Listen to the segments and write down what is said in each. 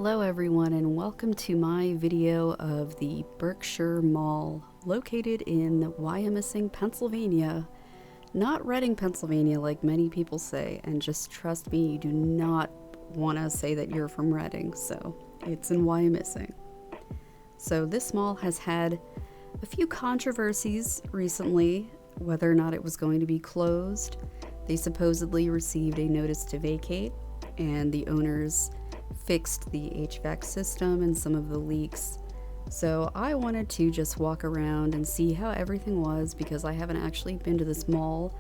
Hello everyone, and welcome to my video of the Berkshire Mall, located in Wyomissing, Pennsylvania. Not Reading, Pennsylvania like many people say, and just trust me, you do not want to say that you're from Reading, so it's in Wyomissing. So this mall has had a few controversies recently, whether or not it was going to be closed. They supposedly received a notice to vacate, and the owners fixed the HVAC system and some of the leaks. So I wanted to just walk around and see how everything was, because I haven't actually been to this mall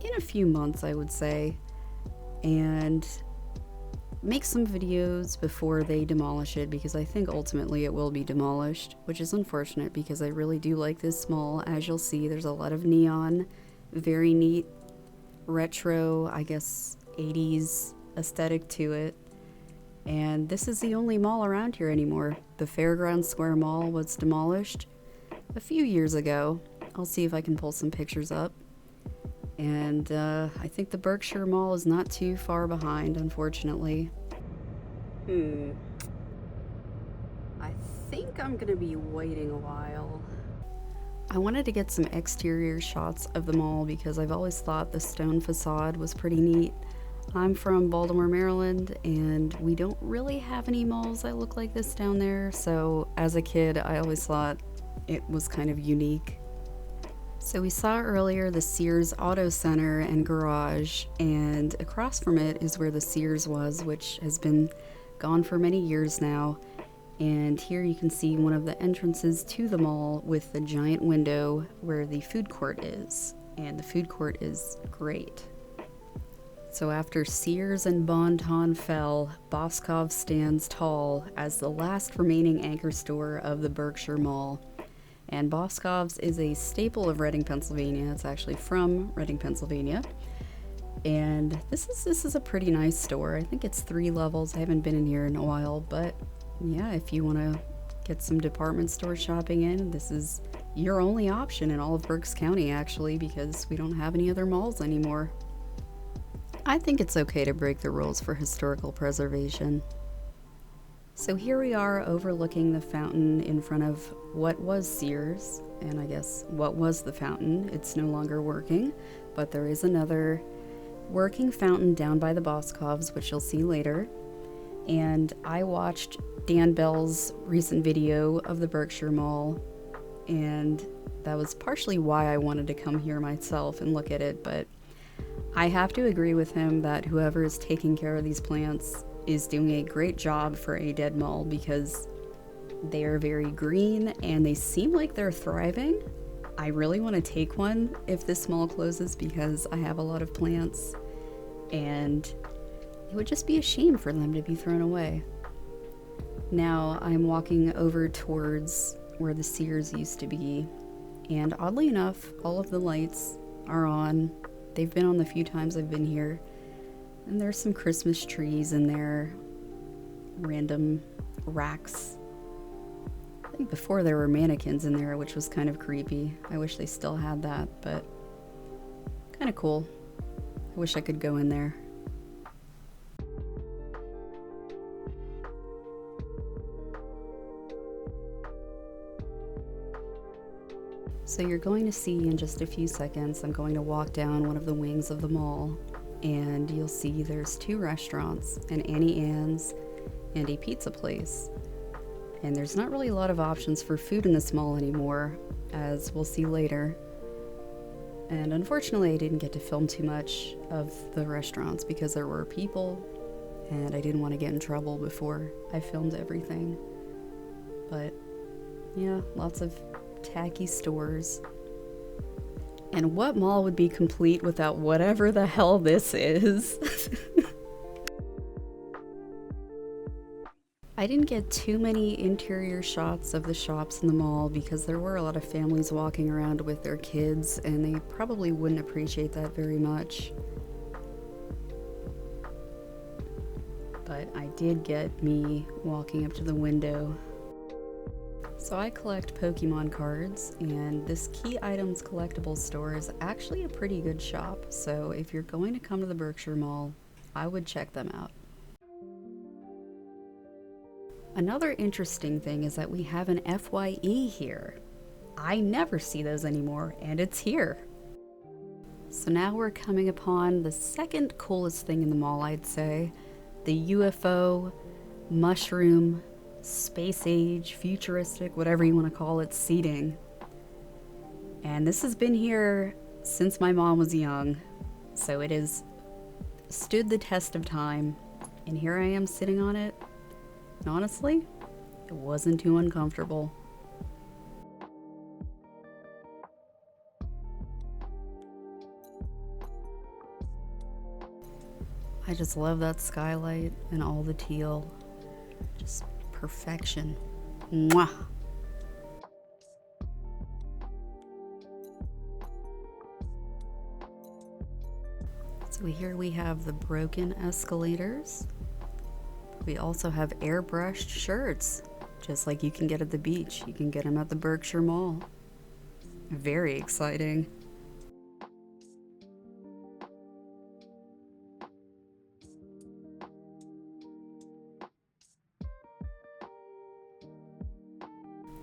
in a few months, I would say, and make some videos before they demolish it, because I think ultimately it will be demolished, which is unfortunate because I really do like this mall. As you'll see, there's a lot of neon, very neat retro, I guess 80s aesthetic to it. And this is the only mall around here anymore. The Fairground Square Mall was demolished a few years ago. I'll see if I can pull some pictures up. And I think the Berkshire Mall is not too far behind, unfortunately. I think I'm gonna be waiting a while. I wanted to get some exterior shots of the mall because I've always thought the stone facade was pretty neat. I'm from Baltimore, Maryland, and we don't really have any malls that look like this down there, so as a kid I always thought it was kind of unique. So we saw earlier the Sears Auto Center and Garage, and across from it is where the Sears was, which has been gone for many years now. And here you can see one of the entrances to the mall with the giant window where the food court is, and the food court is great. So after Sears and Bon-Ton fell, Boscov stands tall as the last remaining anchor store of the Berkshire Mall. And Boscov's is a staple of Reading, Pennsylvania. It's actually from Reading, Pennsylvania. And this is a pretty nice store. I think it's 3 levels. I haven't been in here in a while, but yeah, if you want to get some department store shopping in, this is your only option in all of Berks County, actually, because we don't have any other malls anymore. I think it's okay to break the rules for historical preservation. So here we are overlooking the fountain in front of what was Sears, and I guess what was the fountain. It's no longer working, but there is another working fountain down by the Boscovs, which you'll see later. And I watched Dan Bell's recent video of the Berkshire Mall, and that was partially why I wanted to come here myself and look at it, but I have to agree with him that whoever is taking care of these plants is doing a great job for a dead mall, because they are very green and they seem like they're thriving. I really want to take one if this mall closes, because I have a lot of plants and it would just be a shame for them to be thrown away. Now I'm walking over towards where the Sears used to be, and oddly enough, all of the lights are on. They've been on the few times I've been here. And there's some Christmas trees in there, random racks. I think before there were mannequins in there, which was kind of creepy. I wish they still had that, but kind of cool. I wish I could go in there. So you're going to see in just a few seconds, I'm going to walk down one of the wings of the mall, and you'll see there's 2 restaurants, an Annie Ann's and a pizza place. And there's not really a lot of options for food in this mall anymore, as we'll see later. And unfortunately I didn't get to film too much of the restaurants because there were people and I didn't want to get in trouble before I filmed everything. But yeah, lots of tacky stores. And what mall would be complete without whatever the hell this is? I didn't get too many interior shots of the shops in the mall because there were a lot of families walking around with their kids, and they probably wouldn't appreciate that very much. But I did get me walking up to the window. So I collect Pokemon cards, and this Key Items collectibles store is actually a pretty good shop, so if you're going to come to the Berkshire Mall, I would check them out. Another interesting thing is that we have an FYE here. I never see those anymore, and it's here. So now we're coming upon the second coolest thing in the mall, I'd say. The UFO, mushroom, space age, futuristic, whatever you want to call it, seating. And this has been here since my mom was young, so it has stood the test of time. And here I am sitting on it. And honestly, it wasn't too uncomfortable. I just love that skylight and all the teal. Just perfection. Mwah! So here we have the broken escalators. We also have airbrushed shirts, just like you can get at the beach. You can get them at the Berkshire Mall. Very exciting.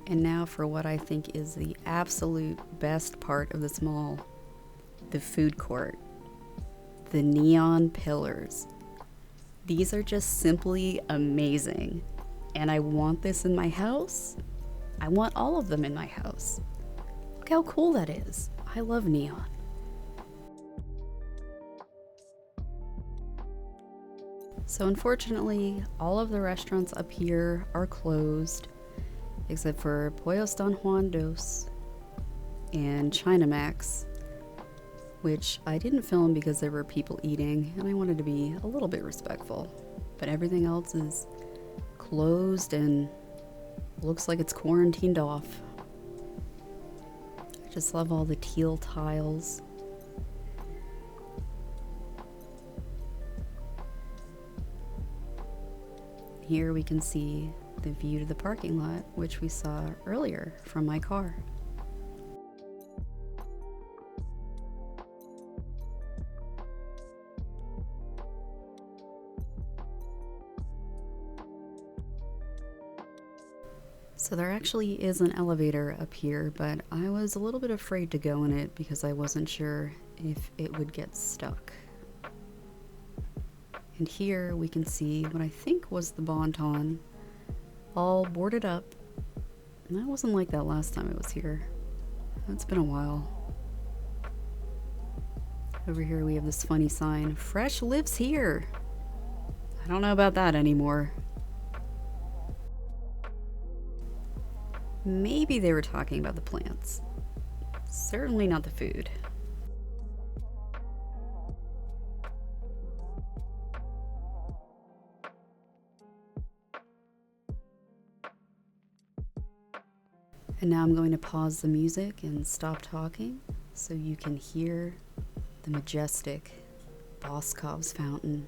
And now for what I think is the absolute best part of this mall, the food court. The neon pillars. These are just simply amazing. And I want this in my house. I want all of them in my house. Look how cool that is. I love neon. So unfortunately, all of the restaurants up here are closed, except for Pollos Don Juan Dos and China Max, which I didn't film because there were people eating and I wanted to be a little bit respectful. But everything else is closed and looks like it's quarantined off. I just love all the teal tiles. Here we can see the view to the parking lot, which we saw earlier from my car. So there actually is an elevator up here, but I was a little bit afraid to go in it because I wasn't sure if it would get stuck. And here we can see what I think was the Bon-Ton, all boarded up. And that wasn't like that last time I was here. It's been a while. Over here we have this funny sign, "Fresh lives here." I don't know about that anymore. Maybe they were talking about the plants. Certainly not the food. And now I'm going to pause the music and stop talking so you can hear the majestic Boscov's fountain.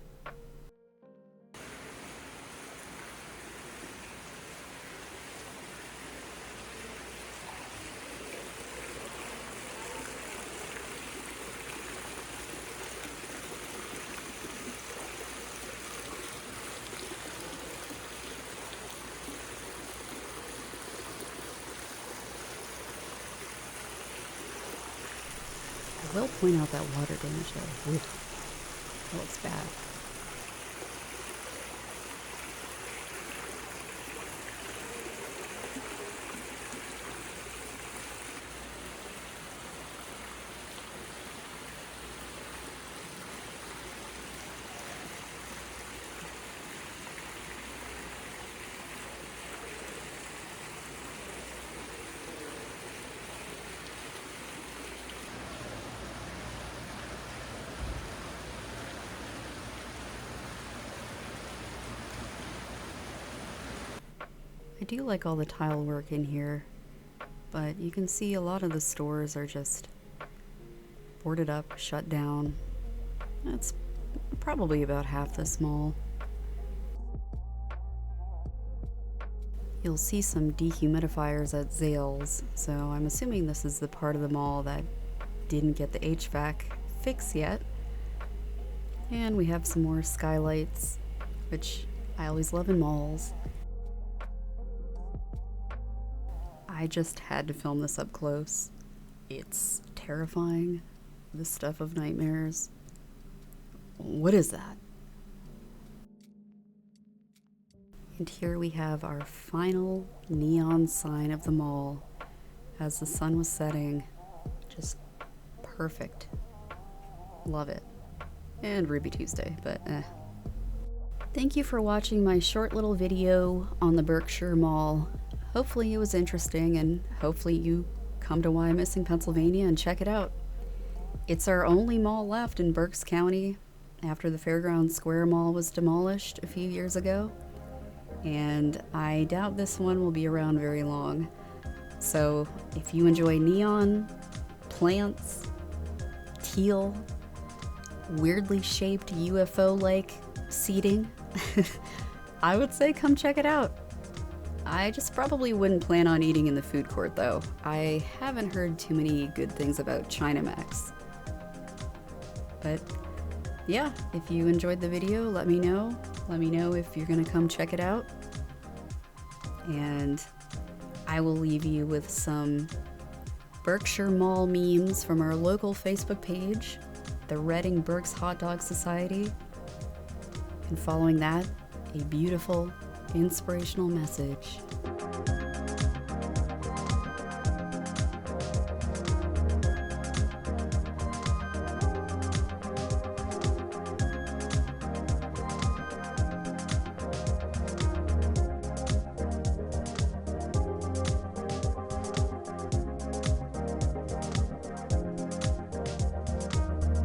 I will point out that water damage though. Ooh, that looks bad. I do like all the tile work in here, but you can see a lot of the stores are just boarded up, shut down. That's probably about half this mall. You'll see some dehumidifiers at Zales, so I'm assuming this is the part of the mall that didn't get the HVAC fix yet. And we have some more skylights, which I always love in malls. I just had to film this up close. It's terrifying. The stuff of nightmares. What is that? And here we have our final neon sign of the mall as the sun was setting. Just perfect. Love it. And Ruby Tuesday, but eh. Thank you for watching my short little video on the Berkshire Mall. Hopefully it was interesting, and hopefully you come to Wyomissing, Pennsylvania and check it out. It's our only mall left in Berks County after the Fairgrounds Square Mall was demolished a few years ago. And I doubt this one will be around very long. So if you enjoy neon, plants, teal, weirdly shaped UFO-like seating, I would say come check it out. I just probably wouldn't plan on eating in the food court though. I haven't heard too many good things about Chinamax. But yeah, if you enjoyed the video, let me know. Let me know if you're gonna come check it out. And I will leave you with some Berkshire Mall memes from our local Facebook page, the Reading Berks Hot Dog Society. And following that, a beautiful, inspirational message.